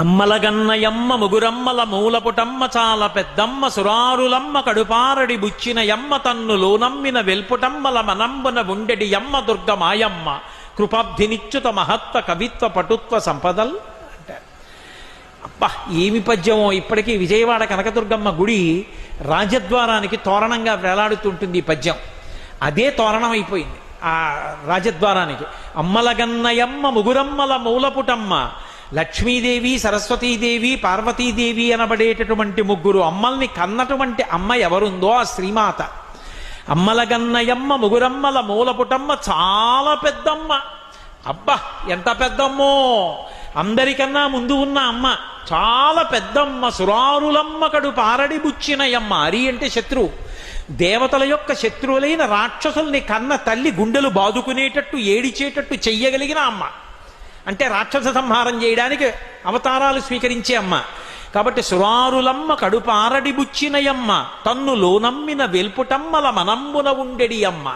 అమ్మలగన్నయమ్మ ముగురమ్మల మూలపుటమ్మ చాలా పెద్దమ్మ సురారులమ్మ కడుపారడి బుచ్చిన యమ్మ తన్ను లోనమ్మిన వెల్పుటమ్మల మనంబున ఉండెడి యమ్మ దుర్గ మాయమ్మ కృపాబ్ధినిచ్యుత మహత్వ కవిత్వ పటుత్వ సంపదల్ అంటారు. అబ్బా ఏమి పద్యమో! ఇప్పటికీ విజయవాడ కనకదుర్గమ్మ గుడి రాజద్వారానికి తోరణంగా వేలాడుతుంటుంది ఈ పద్యం. అదే తోరణం అయిపోయింది ఆ రాజద్వారానికి. అమ్మలగన్నయమ్మ ముగురమ్మల మూలపుటమ్మ లక్ష్మీదేవి, సరస్వతీదేవి, పార్వతీదేవి అనబడేటటువంటి ముగ్గురు అమ్మల్ని కన్నటువంటి అమ్మ ఎవరుందో ఆ శ్రీమాత. అమ్మలగన్నయమ్మ ముగురమ్మల మూలపుటమ్మ చాలా పెద్దమ్మ. అబ్బా ఎంత పెద్దమ్మో! అందరికన్నా ముందు ఉన్న అమ్మ చాలా పెద్దమ్మ. సురారులమ్మ కడు పారడి బుచ్చినయమ్మ. అరి అంటే శత్రువు. దేవతల యొక్క శత్రువులైన రాక్షసుల్ని కన్న తల్లి గుండెలు బాదుకునేటట్టు ఏడిచేటట్టు చెయ్యగలిగిన అమ్మ. అంటే రాక్షస సంహారం చేయడానికి అవతారాలు స్వీకరించే అమ్మ. కాబట్టి సురారులమ్మ కడుపారడి బుచ్చినయమ్మ తన్ను లోనమ్మిన వెల్పుటమ్మల మనంబున ఉండెడి అమ్మ.